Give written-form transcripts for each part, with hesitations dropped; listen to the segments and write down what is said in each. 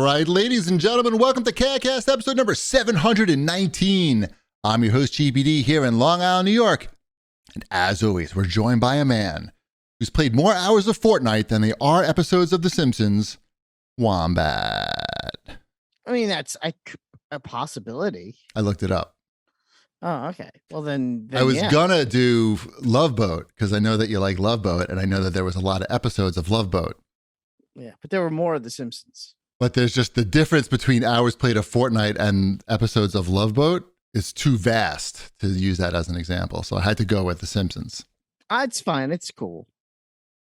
right, ladies and gentlemen, welcome to CAGcast episode number 719. I'm your host, GBD, here in Long Island, New York. And as always, we're joined by a man who's played more hours of Fortnite than there are episodes of The Simpsons, Wombat. I mean, that's a possibility. I looked it up. Oh, okay. Well, then I was yeah. gonna do Love Boat because I know that you like Love Boat, and I know that there was a lot of episodes of Love Boat. Yeah, but there were more of The Simpsons. But there's just the difference between hours played of Fortnite and episodes of Love Boat is too vast to use that as an example. So I had to go with The Simpsons. It's fine. It's cool.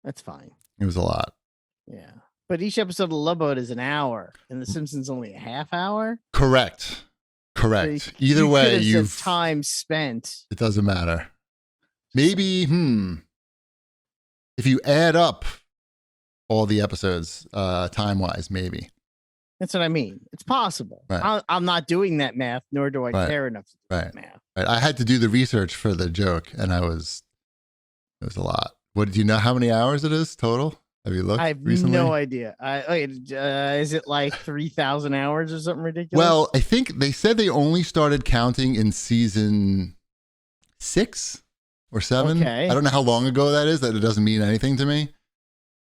That's fine. It was a lot. Yeah. But each episode of Love Boat is an hour, and The Simpsons only a half hour. Correct. So Either way, you've time spent. It doesn't matter. Maybe, if you add up all the episodes time-wise, maybe. That's what I mean. It's possible. Right. I'm not doing that math, nor do I care enough to do that math. Right. I had to do the research for the joke, and it was a lot. What do you know how many hours it is total? Have you looked? I have recently? no idea. Is it like 3,000 hours or something ridiculous? Well, I think they said they only started counting in season 6 or 7. Okay. I don't know how long ago that is. That it doesn't mean anything to me.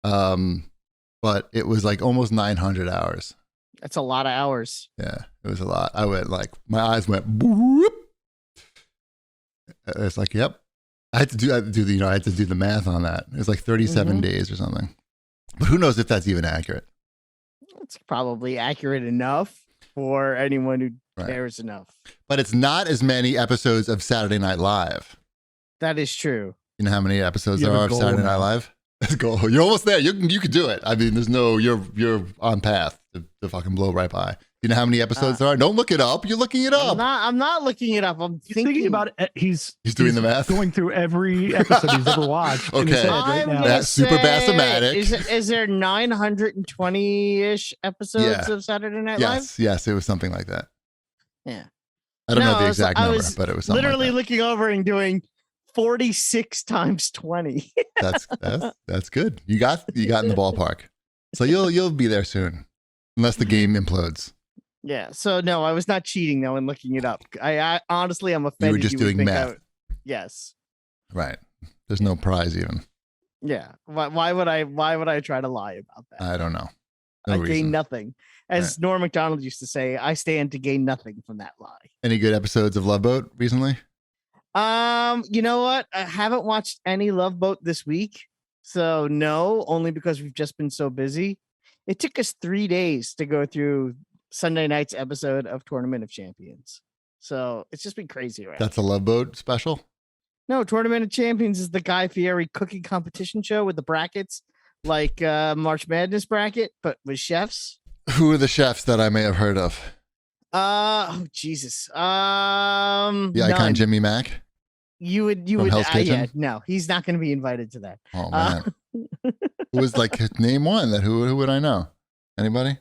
But it was like almost 900 hours. That's a lot of hours. Yeah, it was a lot. I went like my eyes went. Boop. It's like, yep. I had to do the math on that. It was like 37 days or something. But who knows if that's even accurate? It's probably accurate enough for anyone who cares enough. But it's not as many episodes of Saturday Night Live. That is true. You know how many episodes there are of Saturday Night Live? Let's go. You're almost there. You could do it. I mean, you're on path to fucking blow right by. You know how many episodes there are? Don't look it up. You're looking it up. I'm not looking it up. I'm thinking about it. He's doing the math. Going through every episode he's ever watched. Okay. Right now. That's super bassomatic. Is there 920-ish episodes of Saturday Night Live? Yes, it was something like that. Yeah. I don't know the exact number, but it was something literally like that. looking over and doing 46 times 20. That's good. You got in the ballpark. So you'll be there soon, unless the game implodes. Yeah. So no, I was not cheating though and looking it up. I honestly, I'm offended. You were just doing math. Yes. Right. There's no prize even. Yeah. Why would I try to lie about that? I don't know. I gain nothing. As Norm Macdonald used to say, I stand to gain nothing from that lie. Any good episodes of Love Boat recently? You know what? I haven't watched any Love Boat this week. So no, only because we've just been so busy. It took us 3 days to go through Sunday night's episode of Tournament of Champions. So it's just been crazy, right? That's a Love Boat special? No, Tournament of Champions is the Guy Fieri cooking competition show with the brackets, like March Madness bracket, but with chefs. Who are the chefs that I may have heard of? Oh Jesus. The icon Jimmy Mack? You would Hell's Kitchen? no, he's not going to be invited to that. Oh man. Who was like name one that who would I know? Anybody?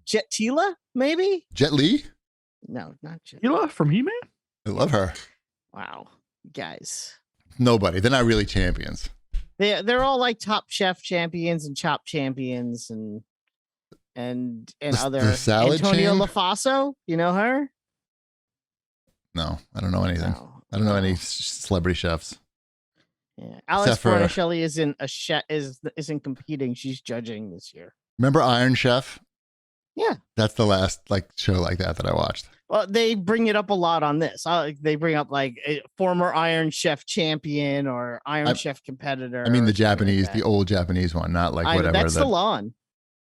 Jet Tila, maybe? Jet Li? No, not Jet. Tila from He-Man? I love her. Wow, guys. Nobody. They're not really champions. They're all like Top Chef champions and Chop champions and other. The salad Antonio chain? LaFaso, you know her? No, I don't know anything. No. I don't know any celebrity chefs. Yeah, Alex Except for- Fornicelli isn't competing. She's judging this year. Remember Iron Chef? Yeah. That's the last show like that I watched. Well, they bring it up a lot on this. They bring up like a former Iron Chef champion or Iron Chef competitor. I mean the or something Japanese, like the that. old Japanese one, not like whatever. That's still on.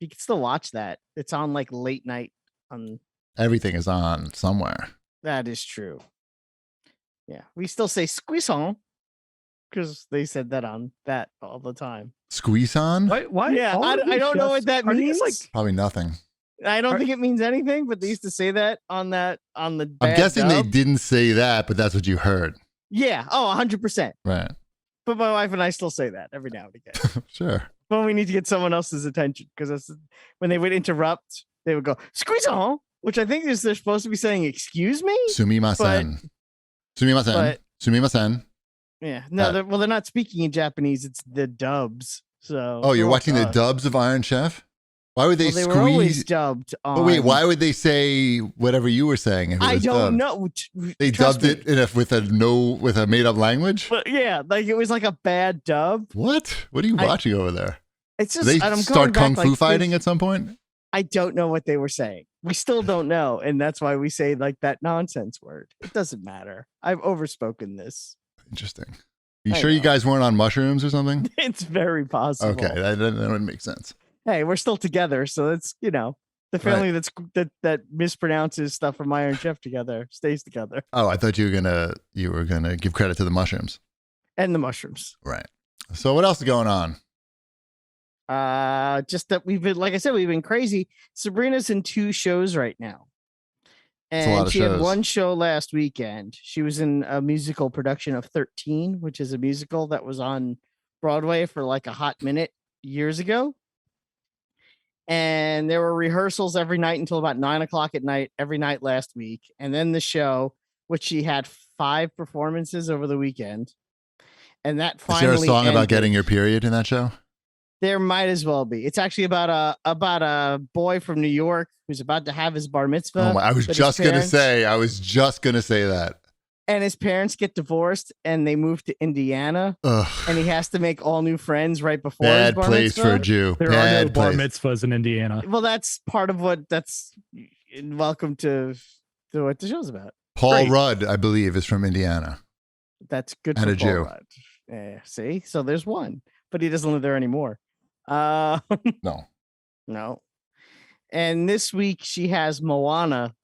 You can still watch that. It's on like late night. Everything is on somewhere. That is true. Yeah, we still say squisson because they said that on that all the time. Squeeze on? Why? Yeah, I don't know what that means. Probably nothing. I don't think it means anything, but they used to say that on the. I'm guessing they didn't say that, but that's what you heard. Yeah. Oh, 100%. Right. But my wife and I still say that every now and again. Sure. But we need to get someone else's attention because when they would interrupt, they would go squisson, which I think is they're supposed to be saying excuse me. Sumimasen. Sumimasen. Sumimasen. Yeah. No, they're not speaking in Japanese. It's the dubs. So. Oh, you're watching the dubs of Iron Chef? Why would they Well, they were always squeeze? dubbed on. But wait, why would they say whatever you were saying? If it I was don't dubbed? know. They Trust dubbed me. it with a made up language. But yeah, like it was like a bad dub. What? What are you I- watching over there? It's Do just they and I'm start going kung back, fu fighting at some point? I don't know what they were saying. We still don't know, and that's why we say like that nonsense word. It doesn't matter. I've overspoken this. Interesting. You I sure you know. guys weren't on mushrooms or something? It's very possible. Okay, that would make sense. Hey, we're still together, so it's the family that mispronounces stuff from Iron Chef together stays together, Oh, I thought you were gonna give credit to the mushrooms. and the mushrooms. Right. So what else is going on? Just that we've been, like I said, we've been crazy. Sabrina's in 2 shows right now. a lot And of she had shows. 1 show last weekend. She was in a musical production of 13, which is a musical that was on Broadway for like a hot minute years ago. And there were rehearsals every night until about 9:00 at night, every night last week. And then the show, which she had 5 performances over the weekend. And that Is finally there a song about ended. getting your period in that show? There might as well be. It's actually about a boy from New York who's about to have his bar mitzvah. Oh my, I was but his just gonna parents- say that. And his parents get divorced and they move to Indiana, Ugh. and he has to make all new friends right before his Bad bar place mitzvah. for a Jew. There are no Bad bar place. mitzvahs in Indiana. Well, that's part of what welcome to what the show's about. Paul Great. Rudd, I believe, is from Indiana. That's good And for a Paul Jew. Rudd. See, so there's one, but he doesn't live there anymore. No. No. And this week she has Moana,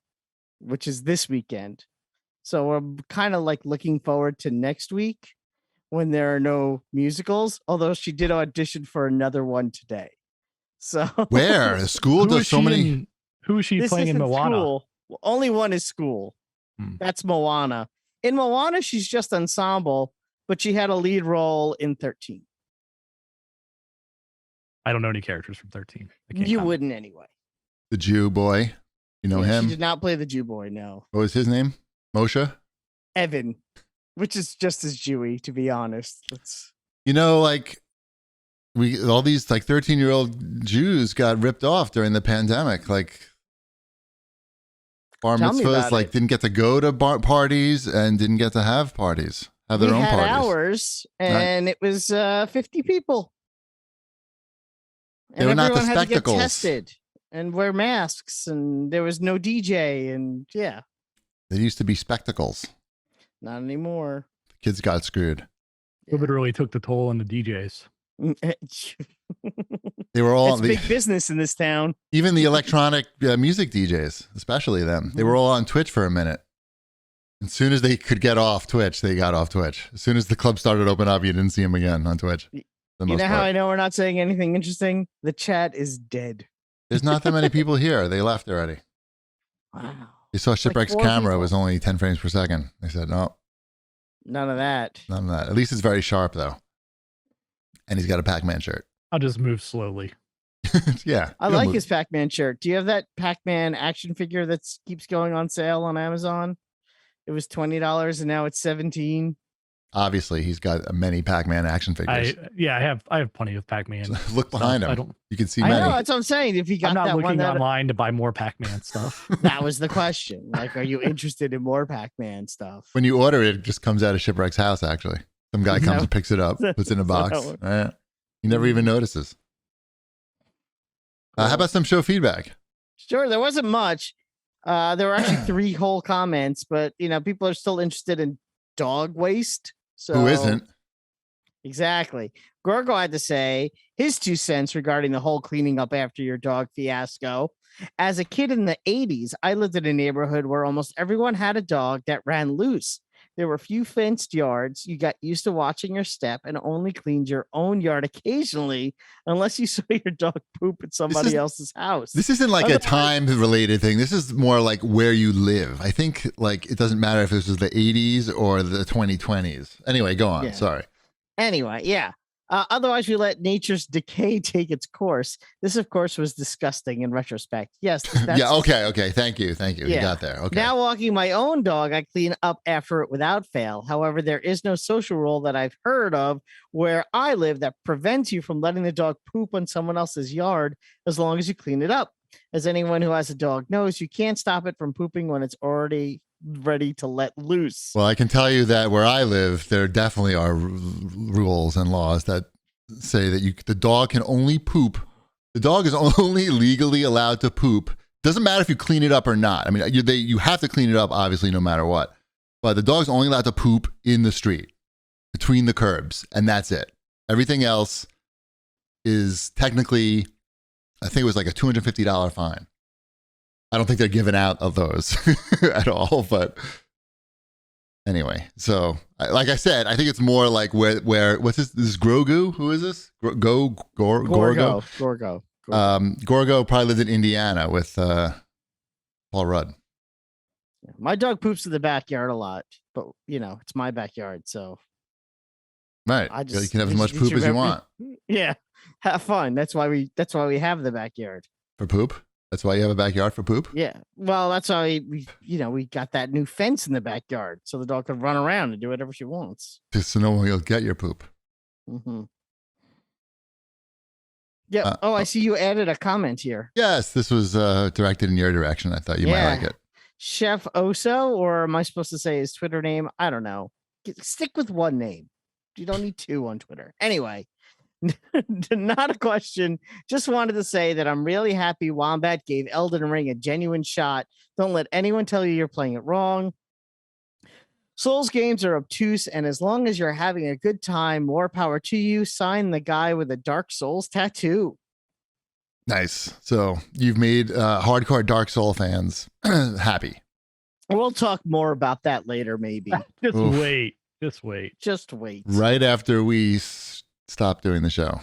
which is this weekend. So we're kind of like looking forward to next week when there are no musicals, although she did audition for another one today. So Where? The school does so many. Who is she this playing in isn't Moana? School. Well, only one is School. Hmm. That's Moana. In Moana, she's just ensemble, but she had a lead role in 13. I don't know any characters from 13. I can't You comment. wouldn't anyway. The Jew boy. You know Yeah, him? She did not play the Jew boy, no. What was his name? Moshe? Evan, which is just as Jewy, to be honest. It's You know, like all these like 13-year-old Jews got ripped off during the pandemic. Like bar Tell me mitzvahs, about like it. didn't get to go to parties and didn't get to have parties, have their we own had parties. hours, and it was 50 people. They were not the everyone had to get spectacles. tested and wear masks, and there was no DJ, and yeah, They used to be spectacles. not anymore. The kids got screwed. COVID really took the toll on the DJs. It's They were all big business in this town. even the electronic music DJs, especially them. They were all on Twitch for a minute. As soon as they could get off Twitch, they got off Twitch. As soon as the club started to open up, you didn't see them again on Twitch. For the You most know how part. I know we're not saying anything interesting? The chat is dead. There's not that many people here. They left already. Wow. They saw Shipwreck's 4 camera people. was only 10 frames per second. They said, no, None of that. none of that. At least it's very sharp, though. And he's got a Pac-Man shirt. I'll just move slowly. Yeah. I he'll like move. his Pac-Man shirt. Do you have that Pac-Man action figure that keeps going on sale on Amazon? It was $20 and now it's $17. Obviously, he's got many Pac-Man action figures. I have plenty of Pac-Man. Look behind stuff. him. You can see I many. know, that's what I'm saying. If you got I'm not that one, looking online to buy more Pac-Man stuff. that was the question. Like, are you interested in more Pac-Man stuff? When you order it, it just comes out of Shipwreck's house, actually. Some guy comes No. and picks it up, puts it in a That's how box. it works. Right? He never even notices. How about some show feedback? Sure, there wasn't much. There were actually 3 whole comments, but people are still interested in dog waste. So Who isn't? Exactly. Gorgo had to say his 2 cents regarding the whole cleaning up after your dog fiasco. As a kid in the 80s, I lived in a neighborhood where almost everyone had a dog that ran loose. There were few fenced yards. You got used to watching your step and only cleaned your own yard occasionally, unless you saw your dog poop at somebody else's house. This isn't like a time-related thing. This is more like where you live. I think like it doesn't matter if this was the 80s or the 2020s. Anyway, go on. Yeah. Sorry. Anyway, yeah. Otherwise, we let nature's decay take its course. This, of course, was disgusting in retrospect. Yes. That's, Yeah. Okay. Thank you. You Yeah. got there. Okay. Now walking my own dog, I clean up after it without fail. However, there is no social rule that I've heard of where I live that prevents you from letting the dog poop on someone else's yard as long as you clean it up. As anyone who has a dog knows, you can't stop it from pooping when it's already ready to let loose. Well, I can tell you that where I live, there definitely are rules and laws that say that the dog can only poop. The dog is only legally allowed to poop. Doesn't matter if you clean it up or not. I mean, you have to clean it up, obviously, no matter what. But the dog's only allowed to poop in the street, between the curbs, and that's it. Everything else is technically, I think it was like a $250 fine. I don't think they're giving out of those at all, but anyway. So, like I said, I think it's more like where what's this? This is Grogu. Who is this? Gorgo. Gorgo probably lived in Indiana with Paul Rudd. My dog poops in the backyard a lot, but it's my backyard, so right. You can have as much poop as you want. Yeah, have fun. That's why we have the backyard for poop. That's why you have a backyard for poop? Yeah. Well, that's why we got that new fence in the backyard so the dog can run around and do whatever she wants. Just so no one will get your poop. Mm-hmm. Yeah. I see you added a comment here. Yes, this was directed in your direction. I thought you might like it. Chef Oso, or am I supposed to say his Twitter name? I don't know. Stick with one name. You don't need two on Twitter. Anyway. Not a question. Just wanted to say that I'm really happy Wombat gave Elden Ring a genuine shot. Don't let anyone tell you you're playing it wrong. Souls games are obtuse, and as long as you're having a good time, more power to you. Sign the guy with a Dark Souls tattoo. Nice. So you've made hardcore Dark Soul fans happy. We'll talk more about that later, maybe. Just wait. Just wait. Right after we stop doing the show.